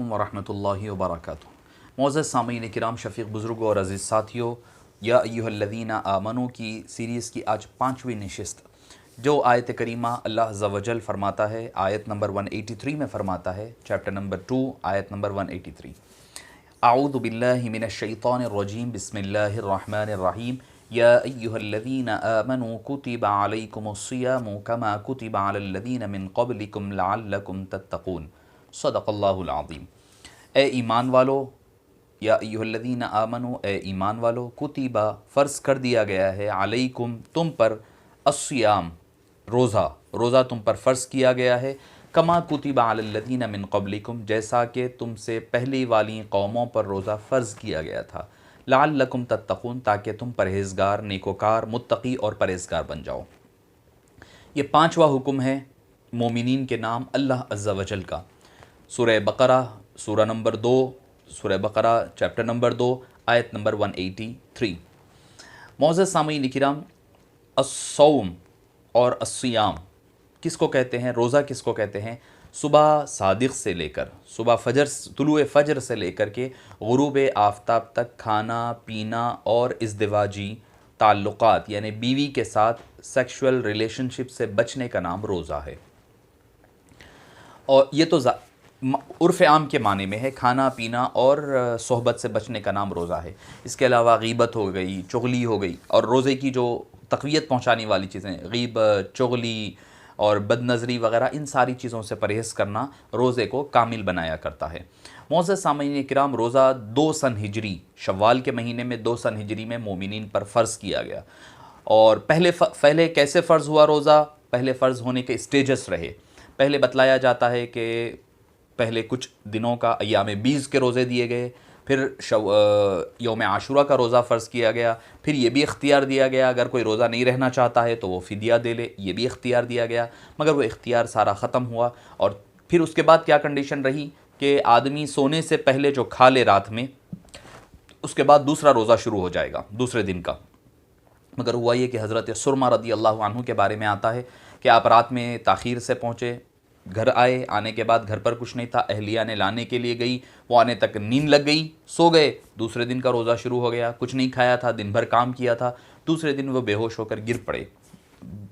ورحمۃ اللہ وبرکاتہ۔ معزز سامعین کرام، شفیق بزرگوں اور عزیز ساتھیوں، یا ایھا الذین آمنوا کی سیریز کی آج 5ویں نشست، جو آیت کریمہ اللہ عز و جل فرماتا ہے، آیت نمبر 183 میں فرماتا ہے، چیپٹر نمبر 2 آیت نمبر 183، اعوذ باللہ من الشیطان الرجیم، بسم اللہ الرحمن الرحیم، یا ایھا الذین آمنوا کتب علیکم الصیام کما کتب علی الذین من قبلکم لعلکم تتقون۔ صدق اللہ العظیم۔ اے ایمان والو، یا ایھا الذین آمنوا، اے ایمان والو، کتبہ فرض کر دیا گیا ہے، علیکم تم پر، الصیام روزہ تم پر فرض کیا گیا ہے، کما کتب علی الذین من قبلکم جیسا کہ تم سے پہلی والی قوموں پر روزہ فرض کیا گیا تھا، لعلکم تتقون تاکہ تم پرہیزگار، نیکوکار، متقی اور پرہیزگار بن جاؤ۔ یہ 5واں حکم ہے مومنین کے نام اللہ عز و جل کا۔ سورہ بقرہ، سورہ نمبر 2، سورہ بقرہ چیپٹر نمبر 2 آیت نمبر 183۔ معزز سامعین کرام، الصوم اور الصیام کس کو کہتے ہیں؟ روزہ کس کو کہتے ہیں؟ صبح صادق سے لے کر، طلوع فجر سے لے کر کے غروب آفتاب تک کھانا پینا اور ازدواجی تعلقات یعنی بیوی کے ساتھ سیکشول ریلیشن شپ سے بچنے کا نام روزہ ہے۔ اور یہ تو عرف عام کے معنی میں ہے، کھانا پینا اور صحبت سے بچنے کا نام روزہ ہے۔ اس کے علاوہ غیبت ہو گئی، چغلی ہو گئی، اور روزے کی جو تقویت پہنچانے والی چیزیں، غیبت، چغلی اور بد نظری وغیرہ، ان ساری چیزوں سے پرہیز کرنا روزے کو کامل بنایا کرتا ہے۔ معزز سامعین کرام، روزہ 2 سن ہجری، شوال کے مہینے میں 2 سن ہجری میں مومنین پر فرض کیا گیا۔ اور پہلے کیسے فرض ہوا روزہ؟ پہلے فرض ہونے کے اسٹیجز رہے۔ پہلے بتلایا جاتا ہے کہ پہلے کچھ دنوں کا ایام 20 کے روزے دیے گئے، پھر یوم عاشورہ کا روزہ فرض کیا گیا، پھر یہ بھی اختیار دیا گیا اگر کوئی روزہ نہیں رہنا چاہتا ہے تو وہ فدیہ دے لے، یہ بھی اختیار دیا گیا، مگر وہ اختیار سارا ختم ہوا۔ اور پھر اس کے بعد کیا کنڈیشن رہی کہ آدمی سونے سے پہلے جو کھا لے رات میں، اس کے بعد دوسرا روزہ شروع ہو جائے گا دوسرے دن کا۔ مگر ہوا یہ کہ حضرت سرما رضی اللہ عنہ کے بارے میں آتا ہے کہ آپ رات میں تاخیر سے پہنچے، گھر آنے کے بعد گھر پر کچھ نہیں تھا، اہلیہ نے لانے کے لیے گئی، وہ آنے تک نیند لگ گئی، سو گئے، دوسرے دن کا روزہ شروع ہو گیا، کچھ نہیں کھایا تھا، دن بھر کام کیا تھا، دوسرے دن وہ بے ہوش ہو کر گر پڑے،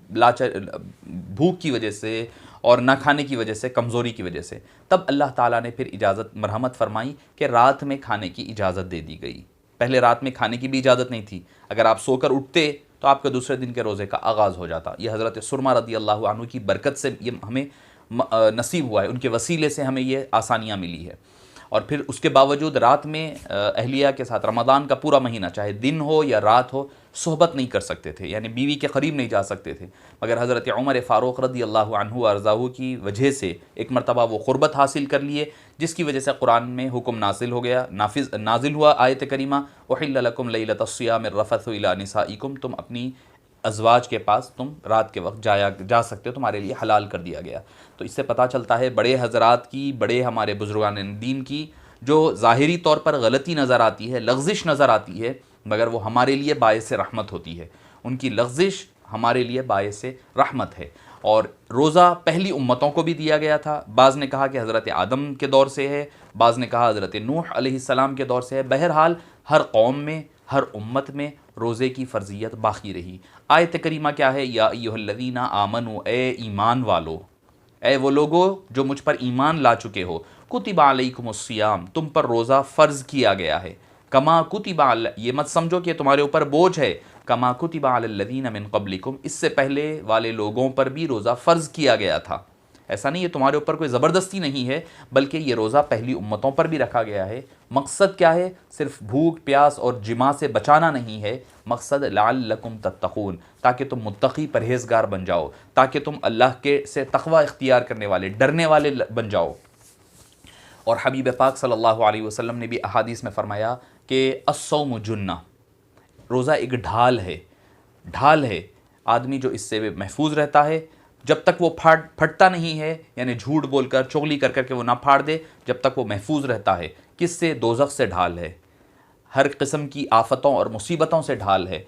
بھوک کی وجہ سے اور نہ کھانے کی وجہ سے، کمزوری کی وجہ سے۔ تب اللہ تعالیٰ نے پھر مرحمت فرمائی کہ رات میں کھانے کی اجازت دے دی گئی۔ پہلے رات میں کھانے کی بھی اجازت نہیں تھی، اگر آپ سو کر اٹھتے تو آپ کے دوسرے دن کے روزے کا آغاز ہو جاتا۔ یہ حضرت سرما رضی اللہ عنہ کی برکت سے یہ ہمیں نصیب ہوا ہے، ان کے وسیلے سے ہمیں یہ آسانیاں ملی ہے۔ اور پھر اس کے باوجود رات میں اہلیہ کے ساتھ رمضان کا پورا مہینہ، چاہے دن ہو یا رات ہو، صحبت نہیں کر سکتے تھے، یعنی بیوی کے قریب نہیں جا سکتے تھے۔ مگر حضرت عمر فاروق رضی اللہ عنہ وارضاہ کی وجہ سے ایک مرتبہ وہ قربت حاصل کر لیے، جس کی وجہ سے قرآن میں حکم نازل ہوا آیت کریمہ، احل لکم لیلۃ الصیام الرفث الی نسائکم، تم اپنی ازواج کے پاس تم رات کے وقت جا سکتے ہو، تمہارے لیے حلال کر دیا گیا۔ تو اس سے پتہ چلتا ہے بڑے حضرات کی، بڑے ہمارے بزرگان دین کی جو ظاہری طور پر غلطی نظر آتی ہے، لغزش نظر آتی ہے، مگر وہ ہمارے لیے باعث رحمت ہوتی ہے، ان کی لغزش ہمارے لیے باعث رحمت ہے۔ اور روزہ پہلی امتوں کو بھی دیا گیا تھا، بعض نے کہا کہ حضرت آدم کے دور سے ہے، بعض نے کہا حضرت نوح علیہ السلام کے دور سے ہے، بہرحال ہر قوم میں، ہر امت میں روزے کی فرضیت باقی رہی۔ آیت کریمہ کیا ہے؟ یا ایھا الذین آمنوا، اے ایمان والو، اے وہ لوگو جو مجھ پر ایمان لا چکے ہو، کتب علیکم الصیام، تم پر روزہ فرض کیا گیا ہے، کما کتب علی، یہ مت سمجھو کہ تمہارے اوپر بوجھ ہے، کما کتب علی الذین من قبلکم، اس سے پہلے والے لوگوں پر بھی روزہ فرض کیا گیا تھا۔ ایسا نہیں ہے تمہارے اوپر کوئی زبردستی نہیں ہے، بلکہ یہ روزہ پہلی امتوں پر بھی رکھا گیا ہے۔ مقصد کیا ہے؟ صرف بھوک پیاس اور جماع سے بچانا نہیں ہے، مقصد لعلکم تتقون، تاکہ تم متقی پرہیزگار بن جاؤ، تاکہ تم اللہ کے سے تقوی اختیار کرنے والے، ڈرنے والے بن جاؤ۔ اور حبیب پاک صلی اللہ علیہ وسلم نے بھی احادیث میں فرمایا کہ الصوم جنہ، روزہ ایک ڈھال ہے، آدمی جو اس سے محفوظ رہتا ہے، جب تک وہ پھٹتا نہیں ہے، یعنی جھوٹ بول کر، چغلی کر کر کے وہ نہ پھاڑ دے، جب تک وہ محفوظ رہتا ہے۔ کس سے؟ دوزخ سے ڈھال ہے، ہر قسم کی آفتوں اور مصیبتوں سے ڈھال ہے۔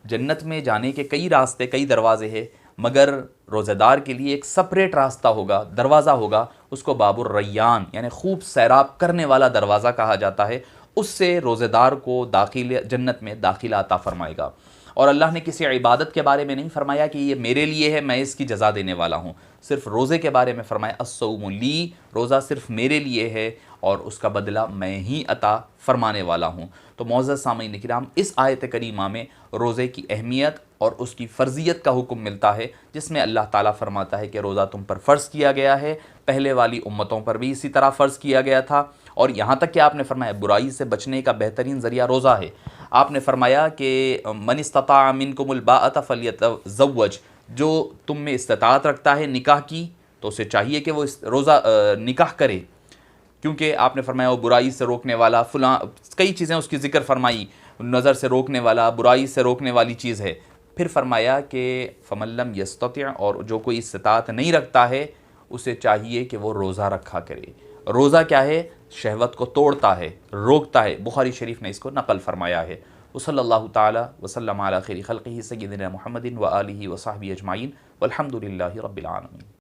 جنت میں جانے کے کئی راستے، کئی دروازے ہیں، مگر روزہ دار کے لیے ایک سپریٹ راستہ ہوگا، دروازہ ہوگا، اس کو باب الریان یعنی خوب سیراب کرنے والا دروازہ کہا جاتا ہے، اس سے روزے دار کو جنت میں داخلہ عطا فرمائے گا۔ اور اللہ نے کسی عبادت کے بارے میں نہیں فرمایا کہ یہ میرے لیے ہے، میں اس کی جزا دینے والا ہوں، صرف روزے کے بارے میں فرمایا الصوم لی، روزہ صرف میرے لیے ہے اور اس کا بدلہ میں ہی عطا فرمانے والا ہوں۔ تو معزز سامعین کرام، اس آیت کریمہ میں روزے کی اہمیت اور اس کی فرضیت کا حکم ملتا ہے، جس میں اللہ تعالیٰ فرماتا ہے کہ روزہ تم پر فرض کیا گیا ہے، پہلے والی امتوں پر بھی اسی طرح فرض کیا گیا تھا، اور یہاں تک کہ آپ نے فرمایا برائی سے بچنے کا بہترین ذریعہ روزہ ہے۔ آپ نے فرمایا کہ من استطاع منکم الباءۃ فلیتزوج، جو تم میں استطاعت رکھتا ہے نکاح کی تو اسے چاہیے کہ وہ روزہ نکاح کرے، کیونکہ آپ نے فرمایا وہ برائی سے روکنے والا فلاں کئی چیزیں اس کی ذکر فرمائی، نظر سے روکنے والا، برائی سے روکنے والی چیز ہے۔ پھر فرمایا کہ فمن لم یستطع، اور جو کوئی استطاعت نہیں رکھتا ہے اسے چاہیے کہ وہ روزہ رکھا کرے۔ روزہ کیا ہے؟ شہوت کو توڑتا ہے، روکتا ہے، بخاری شریف نے اس کو نقل فرمایا ہے۔ وصلی اللہ تعالی وسلم علی خیر خلقہ سیدنا محمد و آلہ و صحبہ اجمعین والحمد للہ رب العالمین۔